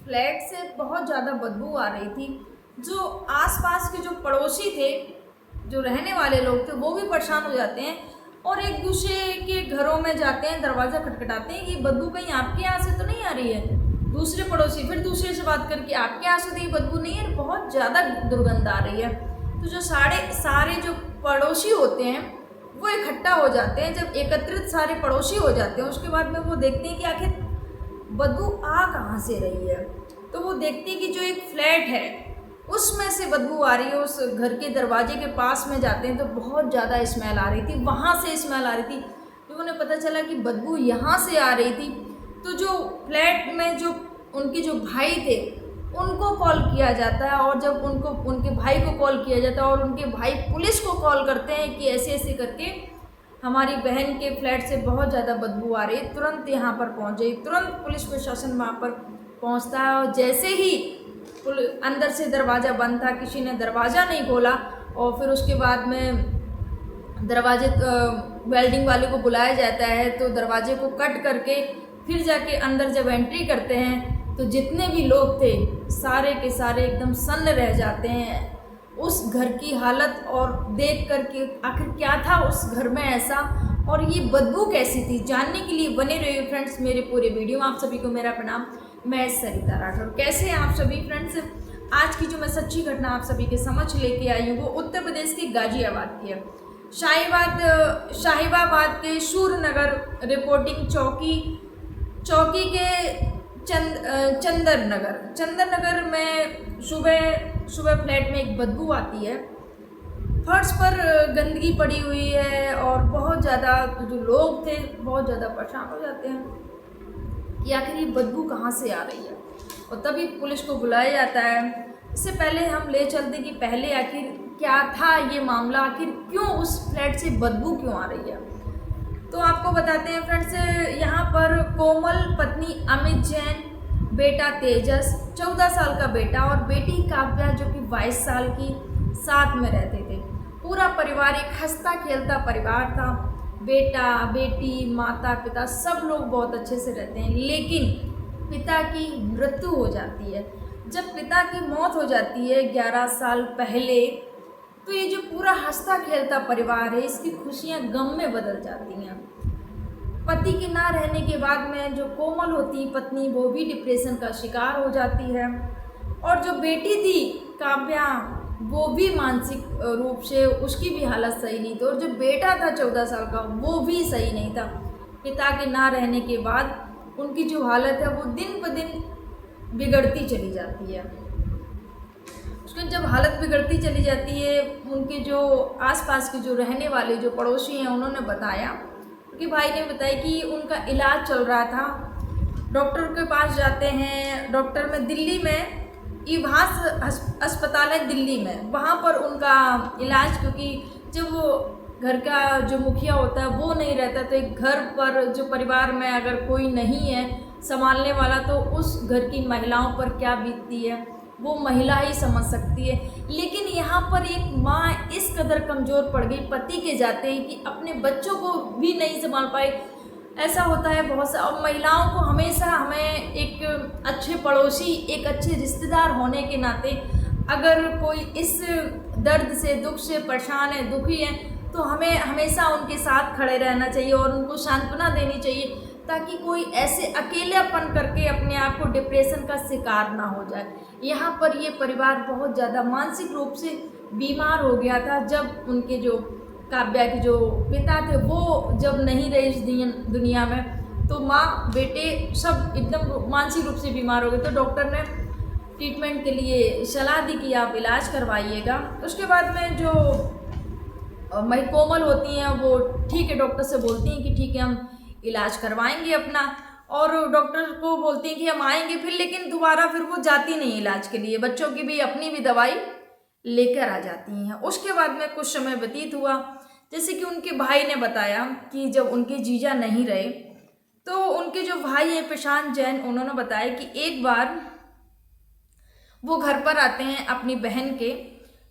Flat से बहुत ज़्यादा बदबू आ रही थी। जो आसपास के जो पड़ोसी थे, जो रहने वाले लोग थे, वो भी परेशान हो जाते हैं और एक दूसरे के घरों में जाते हैं, दरवाज़ा खटखटाते हैं कि बदबू कहीं आपके यहाँ से तो नहीं आ रही है। दूसरे पड़ोसी फिर दूसरे से बात करके आपके यहाँ से तो ये बदबू नहीं है, बहुत ज़्यादा दुर्गंध आ रही है। तो जो सारे जो पड़ोसी होते हैं वो इकट्ठा हो जाते हैं। जब एकत्रित सारे पड़ोसी हो जाते हैं उसके बाद में वो देखते हैं कि आखिर बदबू आ कहाँ से रही है। तो वो देखते हैं कि जो एक फ्लैट है उसमें से बदबू आ रही है। उस घर के दरवाजे के पास में जाते हैं तो बहुत ज़्यादा स्मेल आ रही थी, वहाँ से स्मेल आ रही थी। जब उन्हें पता चला कि बदबू यहाँ से आ रही थी तो जो फ्लैट में जो उनके जो भाई थे उनको कॉल किया जाता है, और जब उनके भाई को कॉल किया जाता है और उनके भाई पुलिस को कॉल करते हैं कि ऐसे ऐसे करके हमारी बहन के फ्लैट से बहुत ज़्यादा बदबू आ रही है, तुरंत यहाँ पर पहुँचे। तुरंत पुलिस प्रशासन वहाँ पर पहुँचता है और जैसे ही अंदर से दरवाज़ा बंद था, किसी ने दरवाज़ा नहीं खोला और फिर उसके बाद में दरवाजे वेल्डिंग वाले को बुलाया जाता है। तो दरवाजे को कट करके फिर जाके अंदर जब एंट्री करते हैं तो जितने भी लोग थे सारे के सारे एकदम सन्न रह जाते हैं उस घर की हालत और देख कर के आखिर क्या था उस घर में ऐसा और ये बदबू कैसी थी। जानने के लिए बने रहिए फ्रेंड्स मेरे पूरे वीडियो में। आप सभी को मेरा प्रणाम, मैं सरिता राठौर। कैसे हैं आप सभी फ्रेंड्स। आज की जो मैं सच्ची घटना आप सभी के समक्ष लेके आई हूँ वो उत्तर प्रदेश के गाजियाबाद की है। शाहीबाबाद के सूरनगर रिपोर्टिंग चौकी के चंदर नगर में सुबह फ्लैट में एक बदबू आती है। फर्श पर गंदगी पड़ी हुई है और बहुत ज़्यादा जो लोग थे बहुत ज़्यादा परेशान हो जाते हैं कि आखिर ये बदबू कहाँ से आ रही है। और तभी पुलिस को बुलाया जाता है। इससे पहले हम ले चलते कि पहले आखिर क्या था ये मामला, आखिर क्यों उस फ्लैट से बदबू क्यों आ रही है। तो आपको बताते हैं फ्रेंड्स, यहाँ पर कोमल पत्नी अमित जैन, बेटा तेजस 14 साल का बेटा और बेटी काव्या जो कि 22 साल की साथ में रहते थे। पूरा परिवार एक हंसता खेलता परिवार था। बेटा बेटी माता पिता सब लोग बहुत अच्छे से रहते हैं, लेकिन पिता की मृत्यु हो जाती है। जब पिता की मौत हो जाती है 11 साल पहले, तो ये जो पूरा हंसता खेलता परिवार है इसकी खुशियाँ गम में बदल जाती हैं। पति के ना रहने के बाद में जो कोमल होती पत्नी वो भी डिप्रेशन का शिकार हो जाती है और जो बेटी थी काव्या वो भी मानसिक रूप से उसकी भी हालत सही नहीं थी और जो बेटा था 14 साल का वो भी सही नहीं था। पिता के ना रहने के बाद उनकी जो हालत है वो दिन ब दिन बिगड़ती चली जाती है। उसकी जब हालत बिगड़ती चली जाती है उनके जो आसपास के जो रहने वाले जो पड़ोसी हैं उन्होंने बताया कि भाई ने बताया कि उनका इलाज चल रहा था। डॉक्टर के पास जाते हैं, डॉक्टर में दिल्ली में इभास अस्पताल है दिल्ली में, वहाँ पर उनका इलाज, क्योंकि जब वो घर का जो मुखिया होता है वो नहीं रहता तो एक घर पर जो परिवार में अगर कोई नहीं है संभालने वाला तो उस घर की महिलाओं पर क्या बीतती है वो महिला ही समझ सकती है। लेकिन यहाँ पर एक माँ इस कदर कमज़ोर पड़ गई पति के जाते हैं कि अपने बच्चों को भी नहीं संभाल पाए। ऐसा होता है बहुत सा। और महिलाओं को हमेशा हमें एक अच्छे पड़ोसी एक अच्छे रिश्तेदार होने के नाते अगर कोई इस दर्द से दुख से परेशान है दुखी है तो हमें हमेशा उनके साथ खड़े रहना चाहिए और उनको सांत्वना देनी चाहिए ताकि कोई ऐसे अकेलापन करके अपने आप को डिप्रेशन का शिकार ना हो जाए। यहाँ पर ये परिवार बहुत ज़्यादा मानसिक रूप से बीमार हो गया था जब उनके जो काव्या के जो पिता थे वो जब नहीं रहे इस दुनिया में तो माँ बेटे सब एकदम मानसिक रूप से बीमार हो गए। तो डॉक्टर ने ट्रीटमेंट के लिए सलाह दी कि आप इलाज करवाइएगा। उसके बाद में जो मई कोमल होती हैं वो ठीक है डॉक्टर से बोलती हैं कि ठीक है हम इलाज करवाएंगे अपना, और डॉक्टर को बोलती हैं कि हम आएंगे फिर, लेकिन दोबारा फिर वो जाती नहीं इलाज के लिए, बच्चों की भी अपनी भी दवाई लेकर आ जाती हैं। उसके बाद में कुछ समय व्यतीत हुआ, जैसे कि उनके भाई ने बताया कि जब उनके जीजा नहीं रहे तो उनके जो भाई हैं प्रशांत जैन उन्होंने बताया कि एक बार वो घर पर आते हैं अपनी बहन के,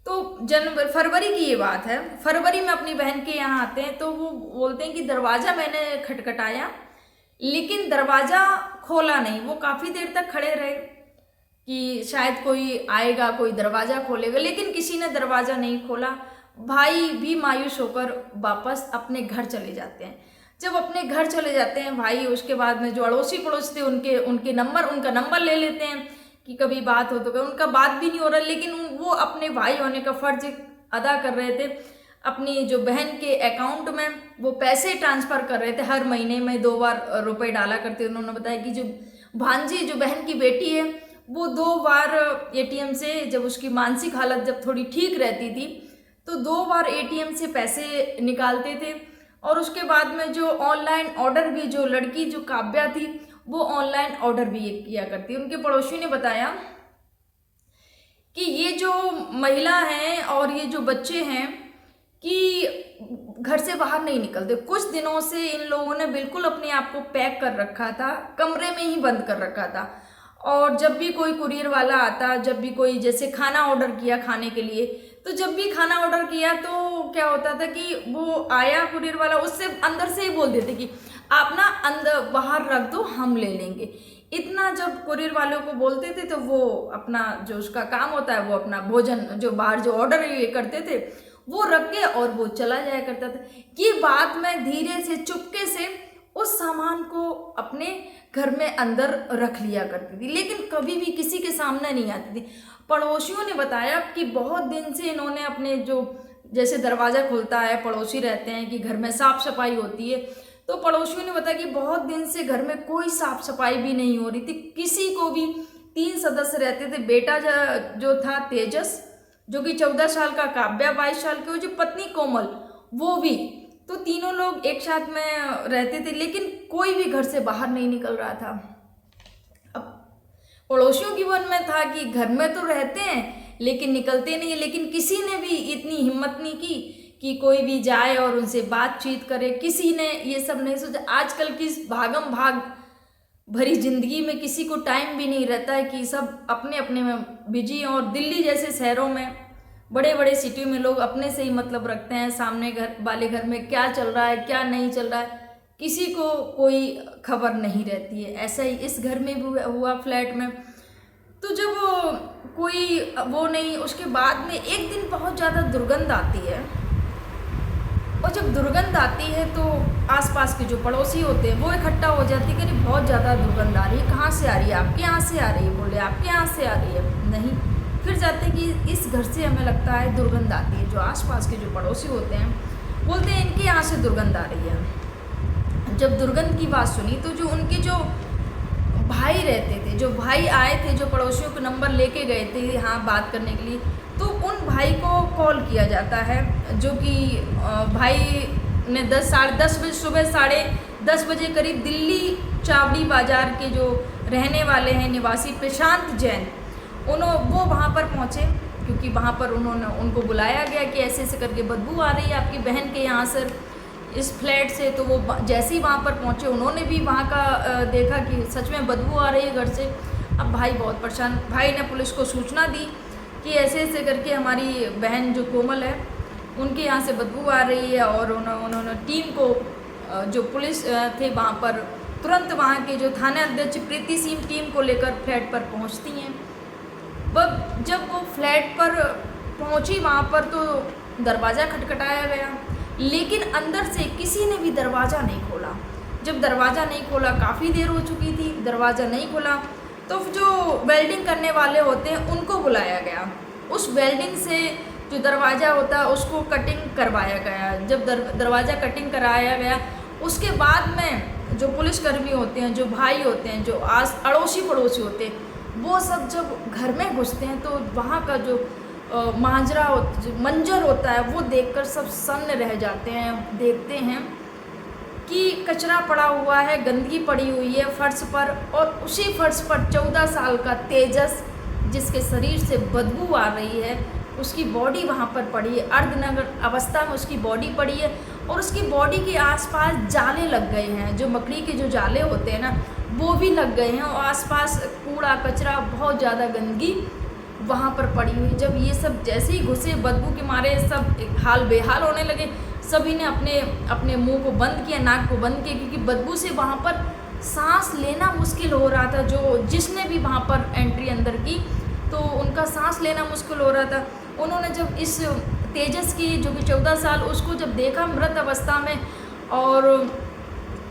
तो फरवरी की ये बात है, फरवरी में अपनी बहन के यहाँ आते हैं तो वो बोलते हैं कि दरवाज़ा मैंने खटखटाया लेकिन दरवाज़ा खोला नहीं। वो काफ़ी देर तक खड़े रहे, कि शायद कोई आएगा, कोई दरवाज़ा खोलेगा, लेकिन किसी ने दरवाज़ा नहीं खोला। भाई भी मायूस होकर वापस अपने घर चले जाते हैं। जब अपने घर चले जाते हैं भाई, उसके बाद में जो अड़ोसी पड़ोसी थे उनका नंबर ले लेते हैं कि कभी बात हो तो कभी, उनका बात भी नहीं हो रहा, लेकिन वो अपने भाई होने का फर्ज अदा कर रहे थे। अपनी जो बहन के अकाउंट में वो पैसे ट्रांसफ़र कर रहे थे, हर महीने में 2 बार रुपए डाला करते। उन्होंने बताया कि जो भांजी, जो बहन की बेटी है, वो 2 बार एटीएम से, जब उसकी मानसिक हालत जब थोड़ी ठीक रहती थी तो 2 बार एटीएम से पैसे निकालते थे। और उसके बाद में जो ऑनलाइन ऑर्डर भी, जो लड़की जो काव्या थी वो ऑनलाइन ऑर्डर भी किया करती। उनके पड़ोसी ने बताया कि ये जो महिला हैं और ये जो बच्चे हैं कि घर से बाहर नहीं निकलते। कुछ दिनों से इन लोगों ने बिल्कुल अपने आप को पैक कर रखा था, कमरे में ही बंद कर रखा था। और जब भी कोई कुरियर वाला आता, जब भी कोई जैसे खाना ऑर्डर किया खाने के लिए, तो जब भी खाना ऑर्डर किया तो क्या होता था कि वो आया कुरियर वाला, उससे अंदर से ही बोल देते कि आप ना अंदर बाहर रख दो, हम ले लेंगे। इतना जब कुरियर वालों को बोलते थे तो वो अपना जो उसका काम होता है, वो अपना भोजन जो बाहर जो ऑर्डर ये करते थे वो रख के और वो चला जाया करता था। ये बात मैं धीरे से चुपके से उस सामान को अपने घर में अंदर रख लिया करती थी, लेकिन कभी भी किसी के सामने नहीं आती थी। पड़ोसियों ने बताया कि बहुत दिन से इन्होंने अपने जो जैसे दरवाज़ा खुलता है, पड़ोसी रहते हैं कि घर में साफ़ सफाई होती है, तो पड़ोसियों ने बताया कि बहुत दिन से घर में कोई साफ़ सफाई भी नहीं हो रही थी। किसी को भी 3 सदस्य रहते थे। बेटा जो था तेजस, जो कि 14 साल का, काव्या 22 साल की, जो पत्नी कोमल वो भी, तो तीनों लोग एक साथ में रहते थे, लेकिन कोई भी घर से बाहर नहीं निकल रहा था। अब पड़ोसियों की मन में था कि घर में तो रहते हैं लेकिन निकलते नहीं है, लेकिन किसी ने भी इतनी हिम्मत नहीं की कि कोई भी जाए और उनसे बातचीत करे। किसी ने ये सब नहीं सोचा। आजकल की इस भागम भाग भरी जिंदगी में किसी को टाइम भी नहीं रहता है कि सब अपने अपने में बिजी हैं। और दिल्ली जैसे शहरों में, बड़े बड़े सिटी में लोग अपने से ही मतलब रखते हैं, सामने घर वाले घर में क्या चल रहा है क्या नहीं चल रहा है किसी को कोई खबर नहीं रहती है। ऐसा ही इस घर में भी हुआ फ्लैट में। तो जब कोई वो नहीं, उसके बाद में एक दिन बहुत ज़्यादा दुर्गंध आती है, और जब दुर्गंध आती है तो आसपास के जो पड़ोसी होते हैं वो इकट्ठा हो जाती है कि बहुत ज़्यादा दुर्गंध आ रही है, कहाँ से आ रही है, आपके यहाँ से आ रही है, बोले आपके यहाँ से आ रही है, नहीं। फिर जाते हैं कि इस घर से हमें लगता है दुर्गंध आती है। जो आसपास के जो पड़ोसी होते हैं बोलते हैं इनके यहाँ से दुर्गंध आ रही है। जब दुर्गंध की बात सुनी तो जो उनके जो भाई रहते थे, जो भाई आए थे, जो पड़ोसियों को नंबर लेके गए थे यहाँ बात करने के लिए, तो उन भाई को कॉल किया जाता है, जो कि भाई ने 10 साढ़े 10 बजे सुबह 10:30 बजे करीब दिल्ली चावड़ी बाज़ार के जो रहने वाले हैं निवासी प्रशांत जैन, वो वहाँ पर पहुँचे, क्योंकि वहाँ पर उनको बुलाया गया कि ऐसे ऐसे करके बदबू आ रही है आपकी बहन के यहाँ से, इस फ्लैट से। तो वो जैसे ही वहाँ पर पहुँचे उन्होंने भी वहाँ का देखा कि सच में बदबू आ रही है घर से। अब भाई बहुत परेशान, भाई ने पुलिस को सूचना दी कि ऐसे ऐसे करके हमारी बहन जो कोमल है उनके यहाँ से बदबू आ रही है। और उन्होंने टीम को, जो पुलिस थे वहाँ पर, तुरंत वहाँ के जो थाना अध्यक्ष प्रीति सिंह टीम को लेकर फ्लैट पर पहुँचती हैं। जब वो फ्लैट पर पहुँची वहाँ पर तो दरवाज़ा खटखटाया गया, लेकिन अंदर से किसी ने भी दरवाज़ा नहीं खोला। जब दरवाज़ा नहीं खोला, काफ़ी देर हो चुकी थी, दरवाज़ा नहीं खोला, तो जो वेल्डिंग करने वाले होते हैं उनको बुलाया गया। उस वेल्डिंग से जो दरवाज़ा होता है उसको कटिंग करवाया गया। जब दरवाज़ा कटिंग कराया गया, उसके बाद में जो पुलिसकर्मी होते हैं, जो भाई होते हैं, जो अड़ोसी पड़ोसी होते हैं, वो सब जब घर में घुसते हैं तो वहाँ का जो मंजर होता है वो देखकर सब सन्न रह जाते हैं। देखते हैं कि कचरा पड़ा हुआ है, गंदगी पड़ी हुई है फर्श पर, और उसी फर्श पर 14 साल का तेजस, जिसके शरीर से बदबू आ रही है, उसकी बॉडी वहाँ पर पड़ी है, अर्धनग्न अवस्था में उसकी बॉडी पड़ी है। और उसकी बॉडी के आसपास जाले लग गए हैं, जो मकड़ी के जो जाले होते हैं ना वो भी लग गए हैं, और आसपास कूड़ा कचरा, बहुत ज़्यादा गंदगी वहाँ पर पड़ी हुई। जब ये सब जैसे ही घुसे, बदबू के मारे सब हाल बेहाल होने लगे। सभी ने अपने अपने मुंह को बंद किया, नाक को बंद किया, क्योंकि बदबू से वहाँ पर सांस लेना मुश्किल हो रहा था। जो जिसने भी वहाँ पर एंट्री अंदर की तो उनका सांस लेना मुश्किल हो रहा था। उन्होंने जब इस तेजस की जो कि 14 साल, उसको जब देखा मृत अवस्था में, और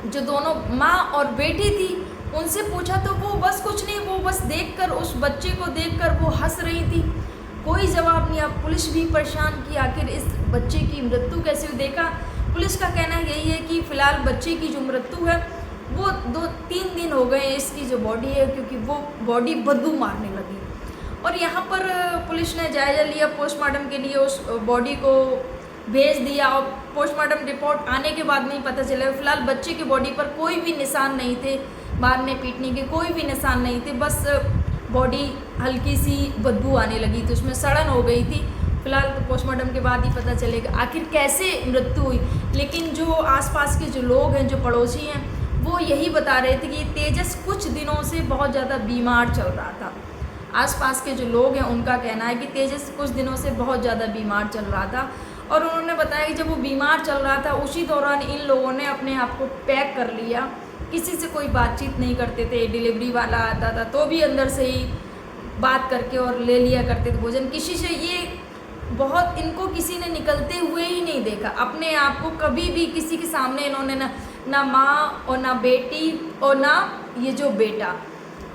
जो दोनों माँ और बेटी थी उनसे पूछा तो वो बस कुछ नहीं, वो बस देखकर, उस बच्चे को देखकर वो हंस रही थी। कोई जवाब नहीं। अब पुलिस भी परेशान कि आखिर इस बच्चे की मृत्यु कैसे हुई। देखा, पुलिस का कहना यही है कि फ़िलहाल बच्चे की जो मृत्यु है वो 2-3 दिन हो गए इसकी जो बॉडी है, क्योंकि वो बॉडी बदबू मारने लगी। और यहाँ पर पुलिस ने जायज़ा लिया, पोस्टमार्टम के लिए उस बॉडी को भेज दिया, और पोस्टमार्टम रिपोर्ट आने के बाद नहीं पता चला। फ़िलहाल बच्चे की बॉडी पर कोई भी निशान नहीं थे, मारने पीटने के कोई भी निशान नहीं थे, बस बॉडी हल्की सी बदबू आने लगी थी, उसमें सड़न हो गई थी। फ़िलहाल तो पोस्टमार्टम के बाद ही पता चलेगा आखिर कैसे मृत्यु हुई। लेकिन जो आसपास के जो लोग हैं, जो पड़ोसी हैं, वो यही बता रहे थे कि तेजस कुछ दिनों से बहुत ज़्यादा बीमार चल रहा था। आसपास के जो लोग हैं उनका कहना है कि तेजस कुछ दिनों से बहुत ज़्यादा बीमार चल रहा था, और उन्होंने बताया कि जब वो बीमार चल रहा था उसी दौरान इन लोगों ने अपने आप को पैक कर लिया। किसी से कोई बातचीत नहीं करते थे, डिलीवरी वाला आता था तो भी अंदर से ही बात करके और ले लिया करते थे भोजन। किसी से ये बहुत, इनको किसी ने निकलते हुए ही नहीं देखा। अपने आप को कभी भी किसी के सामने इन्होंने ना माँ और ना बेटी और ना ये जो बेटा।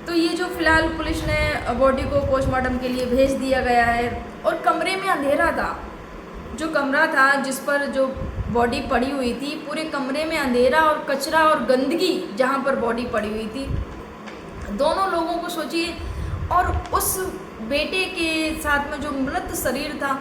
तो ये जो फ़िलहाल पुलिस ने बॉडी को पोस्टमार्टम के लिए भेज दिया गया है। और कमरे में अंधेरा था, जो कमरा था जिस पर जो बॉडी पड़ी हुई थी, पूरे कमरे में अंधेरा और कचरा और गंदगी जहाँ पर बॉडी पड़ी हुई थी। दोनों लोगों को सोचिए, और उस बेटे के साथ में जो मृत शरीर था,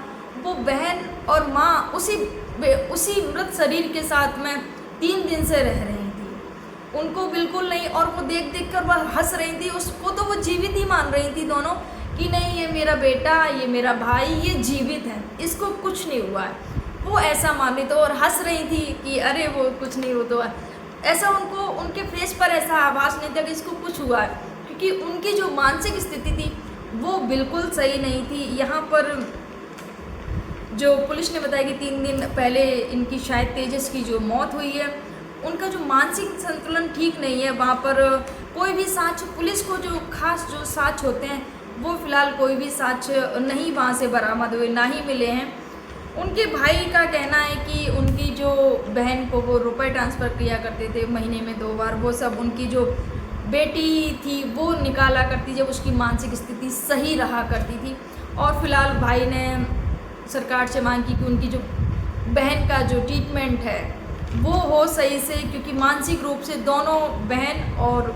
वो बहन और माँ उसी मृत शरीर के साथ में 3 दिन से रह रही थी। उनको बिल्कुल नहीं, और वो देख देख कर वह हंस रही थी। उसको तो वो जीवित ही मान रही थी दोनों, कि नहीं ये मेरा बेटा, ये मेरा भाई, ये जीवित है, इसको कुछ नहीं हुआ है। वो ऐसा मान रही थी और हंस रही थी कि अरे वो कुछ नहीं, वो तो ऐसा, उनको उनके फेस पर ऐसा आभास नहीं था कि इसको कुछ हुआ है, क्योंकि उनकी जो मानसिक स्थिति थी वो बिल्कुल सही नहीं थी। यहाँ पर जो पुलिस ने बताया कि 3 दिन पहले इनकी शायद तेजस की जो मौत हुई है, उनका जो मानसिक संतुलन ठीक नहीं है। वहाँ पर कोई भी साक्ष्य, पुलिस को जो खास जो साक्ष्य होते हैं वो फ़िलहाल कोई भी साक्ष्य नहीं वहाँ से बरामद हुए, ना ही मिले हैं। उनके भाई का कहना है कि उनकी जो बहन को वो रुपए ट्रांसफ़र किया करते थे महीने में 2 बार, वो सब उनकी जो बेटी थी वो निकाला करती जब उसकी मानसिक स्थिति सही रहा करती थी। और फ़िलहाल भाई ने सरकार से मांग की कि उनकी जो बहन का जो ट्रीटमेंट है वो हो सही से, क्योंकि मानसिक रूप से दोनों, बहन और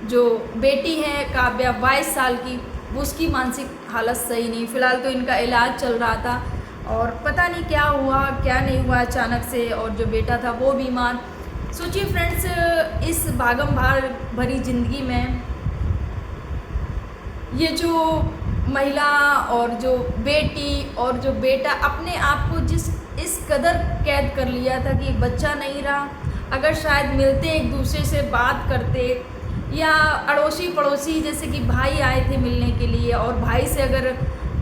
जो बेटी है काव्या 22 साल की, वो उसकी मानसिक हालत सही नहीं। फ़िलहाल तो इनका इलाज चल रहा था और पता नहीं क्या हुआ क्या नहीं हुआ अचानक से, और जो बेटा था वो बीमार। सोचिए फ्रेंड्स, इस भागम भाग भरी ज़िंदगी में ये जो महिला और जो बेटी और जो बेटा अपने आप को इस कदर कैद कर लिया था कि बच्चा नहीं रहा। अगर शायद मिलते, एक दूसरे से बात करते, या अड़ोसी पड़ोसी जैसे कि भाई आए थे मिलने के लिए, और भाई से अगर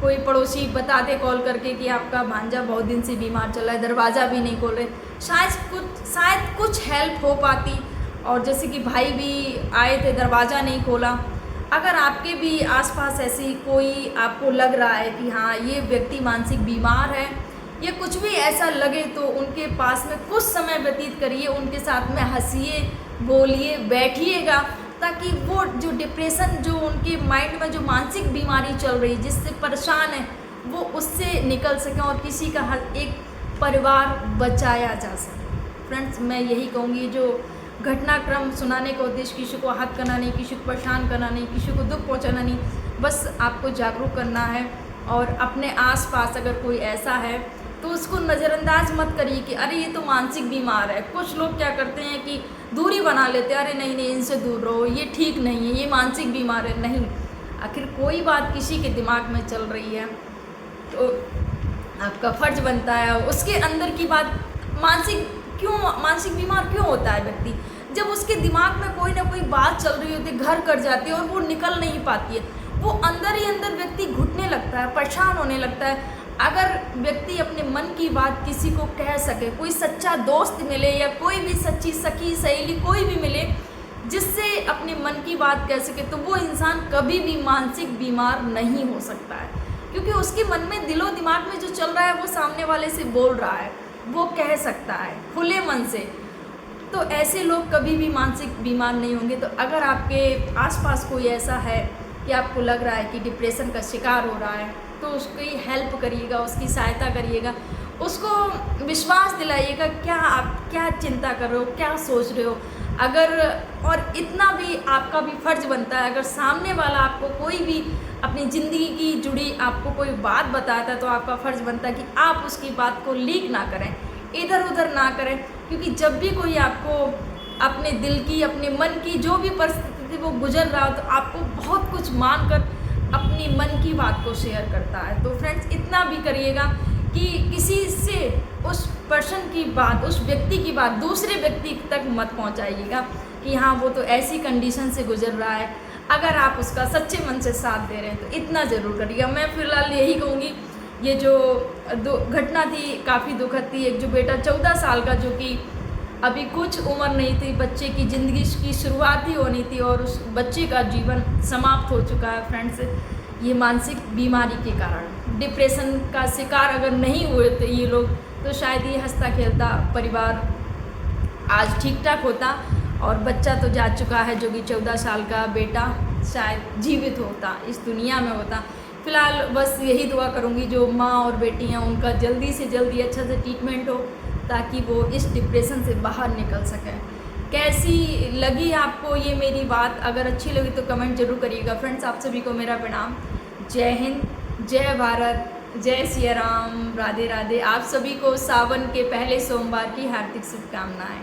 कोई पड़ोसी बताते कॉल करके कि आपका भांजा बहुत दिन से बीमार चल रहा है, दरवाज़ा भी नहीं खोल रहे, शायद कुछ हेल्प हो पाती। और जैसे कि भाई भी आए थे, दरवाज़ा नहीं खोला। अगर आपके भी आसपास ऐसी कोई आपको लग रहा है कि हाँ ये व्यक्ति मानसिक बीमार है, या कुछ भी ऐसा लगे, तो उनके पास में कुछ समय व्यतीत करिए, उनके साथ में हंसिए, बोलिए, बैठिएगा, ताकि वो जो डिप्रेशन, जो उनके माइंड में जो मानसिक बीमारी चल रही, जिससे परेशान है, वो उससे निकल सकें और किसी का हर एक परिवार बचाया जा सके। फ्रेंड्स, मैं यही कहूँगी, जो घटनाक्रम सुनाने का उद्देश्य किसी को आहत करना नहीं, किसी को परेशान करना नहीं, किसी को दुख पहुँचाना नहीं, बस आपको जागरूक करना है। और अपने आसपास अगर कोई ऐसा है तो उसको नज़रअंदाज मत करिए कि अरे ये तो मानसिक बीमार है। कुछ लोग क्या करते हैं कि दूरी बना लेते हैं, अरे नहीं नहीं इनसे दूर रहो, ये ठीक नहीं है, ये मानसिक बीमार है। नहीं, आखिर कोई बात किसी के दिमाग में चल रही है तो आपका फ़र्ज बनता है उसके अंदर की बात। मानसिक बीमार क्यों होता है व्यक्ति? जब उसके दिमाग में कोई ना कोई बात चल रही होती है, घर कर जाती है और वो निकल नहीं पाती है, वो अंदर ही अंदर व्यक्ति घुटने लगता है, परेशान होने लगता है। अगर व्यक्ति अपने मन की बात किसी को कह सके, कोई सच्चा दोस्त मिले या कोई भी सच्ची सखी सहेली कोई भी मिले, जिससे अपने मन की बात कह सके, तो वो इंसान कभी भी मानसिक बीमार नहीं हो सकता है, क्योंकि उसके मन में दिलो दिमाग में जो चल रहा है वो सामने वाले से बोल रहा है, वो कह सकता है खुले मन से। तो ऐसे लोग कभी भी मानसिक बीमार नहीं होंगे। तो अगर आपके आसपास कोई ऐसा है कि आपको लग रहा है कि डिप्रेशन का शिकार हो रहा है, तो उसकी हेल्प करिएगा, उसकी सहायता करिएगा, उसको विश्वास दिलाइएगा क्या आप क्या चिंता कर रहे हो, क्या सोच रहे हो। अगर और इतना भी आपका भी फ़र्ज़ बनता है, अगर सामने वाला आपको कोई भी अपनी ज़िंदगी की जुड़ी आपको कोई बात बताता है, तो आपका फ़र्ज़ बनता है कि आप उसकी बात को लीक ना करें, इधर उधर ना करें। क्योंकि जब भी कोई आपको अपने दिल की, अपने मन की जो भी परिस्थिति वो गुजर रहा हो, तो आपको बहुत कुछ मान कर अपनी मन की बात को शेयर करता है। तो फ्रेंड्स, इतना भी करिएगा कि किसी से उस पर्सन की बात, उस व्यक्ति की बात दूसरे व्यक्ति तक मत पहुंचाइएगा कि हाँ वो तो ऐसी कंडीशन से गुजर रहा है। अगर आप उसका सच्चे मन से साथ दे रहे हैं तो इतना ज़रूर करिएगा। मैं फ़िलहाल यही कहूँगी, ये जो घटना थी काफ़ी दुखद थी। एक जो बेटा 14 साल का, जो कि अभी कुछ उम्र नहीं थी, बच्चे की ज़िंदगी की शुरुआत ही होनी थी और उस बच्चे का जीवन समाप्त हो चुका है। फ्रेंड्स, ये मानसिक बीमारी के कारण, डिप्रेशन का शिकार अगर नहीं हुए थे ये लोग, तो शायद ये हंसता खेलता परिवार आज ठीक ठाक होता और बच्चा तो जा चुका है, जो कि 14 साल का बेटा शायद जीवित होता, इस दुनिया में होता। फ़िलहाल बस यही दुआ करूँगी जो माँ और बेटी हैं उनका जल्दी से जल्दी अच्छा से ट्रीटमेंट हो, ताकि वो इस डिप्रेशन से बाहर निकल सकें। कैसी लगी आपको ये मेरी बात? अगर अच्छी लगी तो कमेंट जरूर करिएगा। फ्रेंड्स, आप सभी को मेरा प्रणाम। जय हिंद, जय भारत, जय सिया राम, राधे राधे। आप सभी को सावन के पहले सोमवार की हार्दिक शुभकामनाएं।